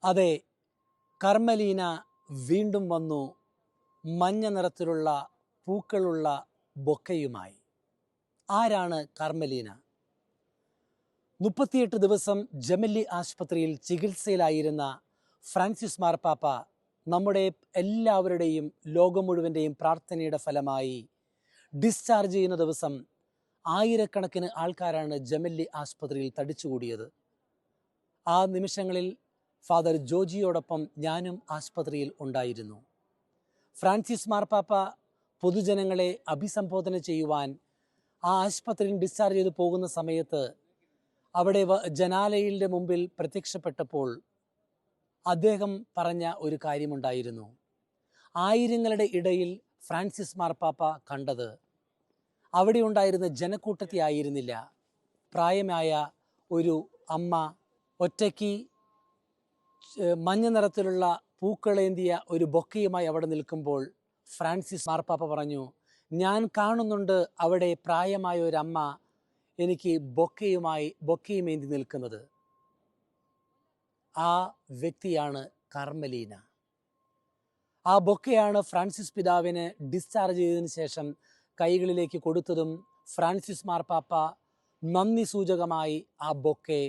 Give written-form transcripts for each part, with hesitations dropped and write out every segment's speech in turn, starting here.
അതെ, കർമ്മലീന വീണ്ടും വന്നു മഞ്ഞ നിറത്തിലുള്ള പൂക്കളുള്ള ബൊക്കയുമായി. ആരാണ് കർമ്മലീന? 38 ദിവസം ജെമല്ലി ആശുപത്രിയിൽ ചികിത്സയിലായിരുന്ന ഫ്രാൻസിസ് മാർപ്പാപ്പ നമ്മുടെ എല്ലാവരുടെയും ലോകം മുഴുവൻ്റെയും പ്രാർത്ഥനയുടെ ഫലമായി ഡിസ്ചാർജ് ചെയ്യുന്ന ദിവസം ആയിരക്കണക്കിന് ആൾക്കാരാണ് ജെമല്ലി ആശുപത്രിയിൽ തടിച്ചുകൂടിയത്. ആ നിമിഷങ്ങളിൽ ഫാദർ ജോജിയോടൊപ്പം ഞാനും ആശുപത്രിയിൽ ഉണ്ടായിരുന്നു. ഫ്രാൻസിസ് മാർപ്പാപ്പ പൊതുജനങ്ങളെ അഭിസംബോധന ചെയ്യുവാൻ ആ ആശുപത്രിയിൽ ഡിസ്ചാർജ് ചെയ്ത് പോകുന്ന സമയത്ത് അവിടെ ജനാലയുടെ മുമ്പിൽ പ്രത്യക്ഷപ്പെട്ടപ്പോൾ അദ്ദേഹം പറഞ്ഞ ഒരു കാര്യമുണ്ടായിരുന്നു. ആയിരങ്ങളുടെ ഇടയിൽ ഫ്രാൻസിസ് മാർപ്പാപ്പ കണ്ടത് അവിടെ ഉണ്ടായിരുന്ന ജനക്കൂട്ടത്തെ ആയിരുന്നില്ല. പ്രായമായ ഒരു അമ്മ ഒറ്റയ്ക്ക് മഞ്ഞ നിറത്തിലുള്ള പൂക്കളേന്തിയ ഒരു ബൊക്കയുമായി അവിടെ നിൽക്കുമ്പോൾ ഫ്രാൻസിസ് മാർപ്പാപ്പ പറഞ്ഞു, ഞാൻ കാണുന്നുണ്ട് അവിടെ പ്രായമായ ഒരമ്മ എനിക്ക് ബൊക്കയുമേന്തി നിൽക്കുന്നത്. ആ വ്യക്തിയാണ് കർമ്മലീന. ആ ബൊക്കയാണ് ഫ്രാൻസിസ് പിതാവിന് ഡിസ്ചാർജ് ചെയ്തതിന് ശേഷം കൈകളിലേക്ക് കൊടുത്തതും ഫ്രാൻസിസ് മാർപ്പാപ്പ നന്ദി സൂചകമായി ആ ബൊക്കെ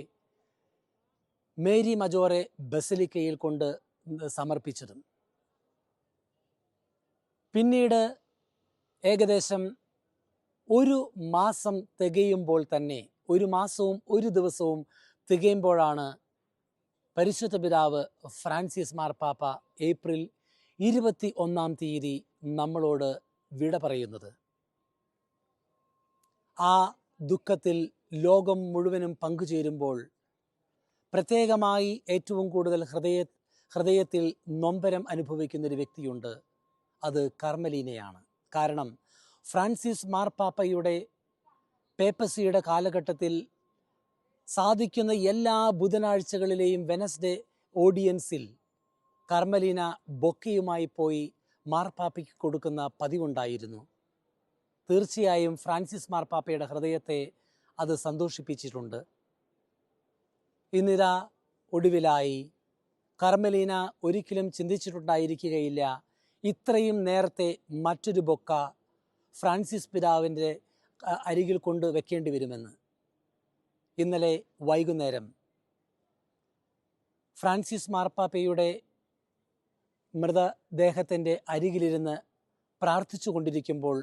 മേരി മജോറെ ബസിലിക്കയിൽ കൊണ്ട് സമർപ്പിച്ചതും. പിന്നീട് ഏകദേശം ഒരു മാസം തികയുമ്പോൾ തന്നെ, ഒരു മാസവും ഒരു ദിവസവും തികയുമ്പോഴാണ് പരിശുദ്ധ പിതാവ് ഫ്രാൻസിസ് മാർപ്പാപ്പ ഏപ്രിൽ 21 തീയതി നമ്മളോട് വിട പറയുന്നത്. ആ ദുഃഖത്തിൽ ലോകം മുഴുവനും പങ്കുചേരുമ്പോൾ പ്രത്യേകമായി ഏറ്റവും കൂടുതൽ ഹൃദയത്തിൽ നൊമ്പരം അനുഭവിക്കുന്നൊരു വ്യക്തിയുണ്ട്. അത് കർമ്മലീനയാണ്. കാരണം ഫ്രാൻസിസ് മാർപ്പാപ്പയുടെ പേപ്പസിയുടെ കാലഘട്ടത്തിൽ സാധിക്കുന്ന എല്ലാ ബുധനാഴ്ചകളിലെയും വെനസ്ഡേ ഓഡിയൻസിൽ കർമ്മലീന ബൊക്കയുമായി പോയി മാർപ്പാപ്പയ്ക്ക് കൊടുക്കുന്ന പതിവുണ്ടായിരുന്നു. തീർച്ചയായും ഫ്രാൻസിസ് മാർപ്പാപ്പയുടെ ഹൃദയത്തെ അത് സന്തോഷിപ്പിച്ചിട്ടുണ്ട്. ഇന്നിതാ ഒടുവിലായി കർമ്മലീന ഒരിക്കലും ചിന്തിച്ചിട്ടുണ്ടായിരിക്കുകയില്ല ഇത്രയും നേരത്തെ മറ്റൊരു ബൊക്ക ഫ്രാൻസിസ് പിതാവിൻ്റെ അരികിൽ കൊണ്ട് വെക്കേണ്ടി വരുമെന്ന്. ഇന്നലെ വൈകുന്നേരം ഫ്രാൻസിസ് മാർപ്പാപ്പയുടെ മൃതദേഹത്തിൻ്റെ അരികിലിരുന്ന് പ്രാർത്ഥിച്ചു കൊണ്ടിരിക്കുമ്പോൾ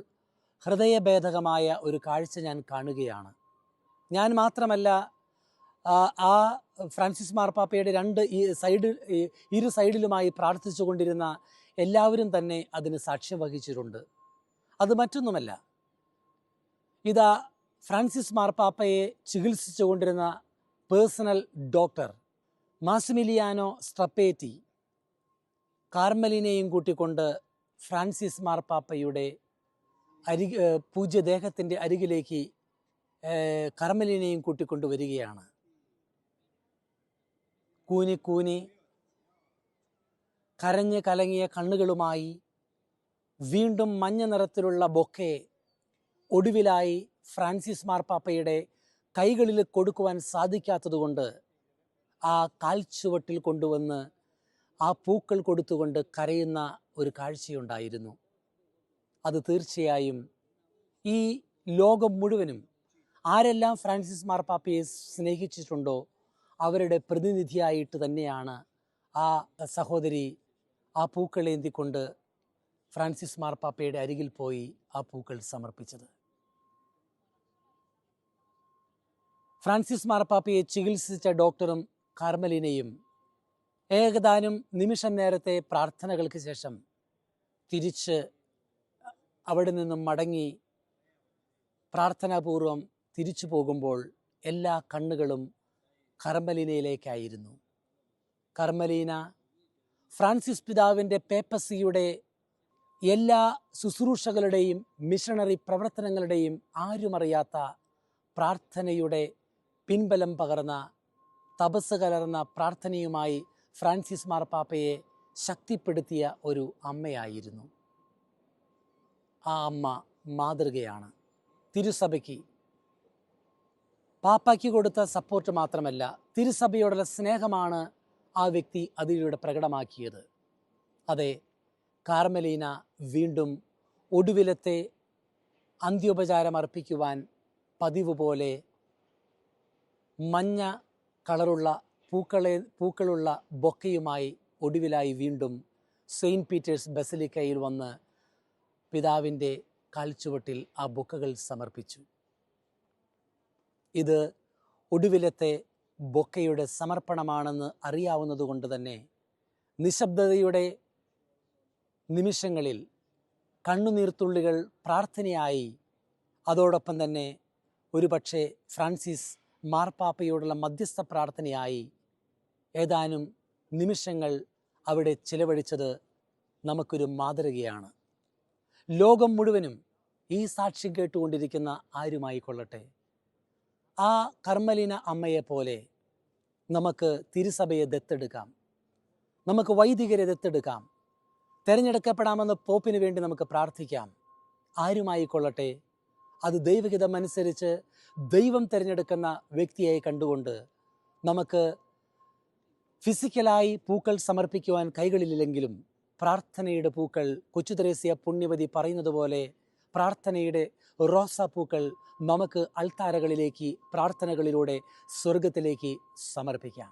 ഹൃദയഭേദകമായ ഒരു കാഴ്ച ഞാൻ കാണുകയാണ്. ഞാൻ മാത്രമല്ല, ആ ഫ്രാൻസിസ് മാർപ്പാപ്പയുടെ ഇരു സൈഡിലുമായി പ്രാർത്ഥിച്ചു കൊണ്ടിരുന്ന എല്ലാവരും തന്നെ അതിന് സാക്ഷ്യം വഹിച്ചിട്ടുണ്ട്. അത് മറ്റൊന്നുമല്ല, ഇതാ ഫ്രാൻസിസ് മാർപ്പാപ്പയെ ചികിത്സിച്ചു കൊണ്ടിരുന്ന പേഴ്സണൽ ഡോക്ടർ മാസിമിലിയാനോ സ്ട്രപ്പേറ്റി കാർമലിനെയും കൂട്ടിക്കൊണ്ട് ഫ്രാൻസിസ് മാർപ്പാപ്പയുടെ പൂജ്യദേഹത്തിൻ്റെ അരികിലേക്ക് കർമ്മലിനെയും കൂട്ടിക്കൊണ്ട് വരികയാണ്. കൂനി കരഞ്ഞ് കലങ്ങിയ കണ്ണുകളുമായി വീണ്ടും മഞ്ഞ നിറത്തിലുള്ള ബൊക്കെ ഒടുവിലായി ഫ്രാൻസിസ് മാർപ്പാപ്പയുടെ കൈകളിൽ കൊടുക്കുവാൻ സാധിക്കാത്തതുകൊണ്ട് ആ കാൽച്ചുവട്ടിൽ കൊണ്ടുവന്ന് ആ പൂക്കൾ കൊടുത്തുകൊണ്ട് കരയുന്ന ഒരു കാഴ്ചയുണ്ടായിരുന്നു. അത് തീർച്ചയായും ഈ ലോകം മുഴുവനും ആരെല്ലാം ഫ്രാൻസിസ് മാർപ്പാപ്പയെ സ്നേഹിച്ചിട്ടുണ്ടോ അവരുടെ പ്രതിനിധിയായിട്ട് തന്നെയാണ് ആ സഹോദരി ആ പൂക്കളേന്തിക്കൊണ്ട് ഫ്രാൻസിസ് മാർപ്പാപ്പയുടെ അരികിൽ പോയി ആ പൂക്കൾ സമർപ്പിച്ചത്. ഫ്രാൻസിസ് മാർപ്പാപ്പയെ ചികിത്സിച്ച ഡോക്ടറും കാർമലിനെയും ഏകദാനം നിമിഷം നേരത്തെ പ്രാർത്ഥനകൾക്ക് ശേഷം തിരിച്ച് അവിടെ നിന്നും മടങ്ങി പ്രാർത്ഥനാപൂർവം തിരിച്ചു പോകുമ്പോൾ എല്ലാ കണ്ണുകളും കർമ്മലീനയിലേക്കായിരുന്നു. കർമ്മലീന ഫ്രാൻസിസ് പിതാവിൻ്റെ പേപ്പസിയുടെ എല്ലാ ശുശ്രൂഷകളുടെയും മിഷണറി പ്രവർത്തനങ്ങളുടെയും ആരുമറിയാത്ത പ്രാർത്ഥനയുടെ പിൻബലം പകർന്ന തപസ് കലർന്ന പ്രാർത്ഥനയുമായി ഫ്രാൻസിസ് മാർപ്പാപ്പയെ ശക്തിപ്പെടുത്തിയ ഒരു അമ്മയായിരുന്നു. ആ അമ്മ മാതൃകയാണ്. തിരുസഭയ്ക്ക് പാപ്പായ്ക്ക് കൊടുത്ത സപ്പോർട്ട് മാത്രമല്ല, തിരുസഭയോടുള്ള സ്നേഹമാണ് ആ വ്യക്തി അതിലൂടെ പ്രകടമാക്കിയത്. അതെ, കാർമലീന വീണ്ടും ഒടുവിലത്തെ അന്ത്യോപചാരം അർപ്പിക്കുവാൻ പതിവ് പോലെ മഞ്ഞ കളറുള്ള പൂക്കളുള്ള ബൊക്കയുമായി ഒടുവിലായി വീണ്ടും സെയിൻറ്റ് പീറ്റേഴ്സ് ബസിലിക്കയിൽ വന്ന് പിതാവിൻ്റെ കാൽച്ചുവട്ടിൽ ആ ബൊക്കകൾ സമർപ്പിച്ചു. ഇത് ഒടുവിലത്തെ ബൊക്കയുടെ സമർപ്പണമാണെന്ന് അറിയാവുന്നതുകൊണ്ട് തന്നെ നിശബ്ദതയുടെ നിമിഷങ്ങളിൽ കണ്ണുനീർത്തുള്ളികൾ പ്രാർത്ഥനയായി, അതോടൊപ്പം തന്നെ ഒരുപക്ഷെ ഫ്രാൻസിസ് മാർപ്പാപ്പയോടുള്ള മധ്യസ്ഥ പ്രാർത്ഥനയായി ഏതാനും നിമിഷങ്ങൾ അവിടെ ചിലവഴിച്ചത് നമുക്കൊരു മാതൃകയാണ്. ലോകം മുഴുവനും ഈ സാക്ഷ്യം കേട്ടുകൊണ്ടിരിക്കുന്ന ആരുമായിക്കൊള്ളട്ടെ, ആ കർമ്മലീന അമ്മയെപ്പോലെ നമുക്ക് തിരുസഭയെ ദത്തെടുക്കാം, നമുക്ക് വൈദികരെ ദത്തെടുക്കാം, തിരഞ്ഞെടുക്കപ്പെടാമെന്ന് പോപ്പിന് വേണ്ടി നമുക്ക് പ്രാർത്ഥിക്കാം. ആരുമായിക്കൊള്ളട്ടെ, അത് ദൈവഹിതമനുസരിച്ച് ദൈവം തിരഞ്ഞെടുക്കുന്ന വ്യക്തിയായി കണ്ടുകൊണ്ട് നമുക്ക് ഫിസിക്കലായി പൂക്കൾ സമർപ്പിക്കുവാൻ കൈകളിലെങ്കിലും പ്രാർത്ഥനയുടെ പൂക്കൾ, കൊച്ചു തെരേസ്യ പുണ്യവതി പറയുന്നത് പോലെ പ്രാർത്ഥനയുടെ റോസാപ്പൂക്കൾ നമുക്ക് അൾത്താരകളിലേക്ക് പ്രാർത്ഥനകളിലൂടെ സ്വർഗത്തിലേക്ക് സമർപ്പിക്കാം.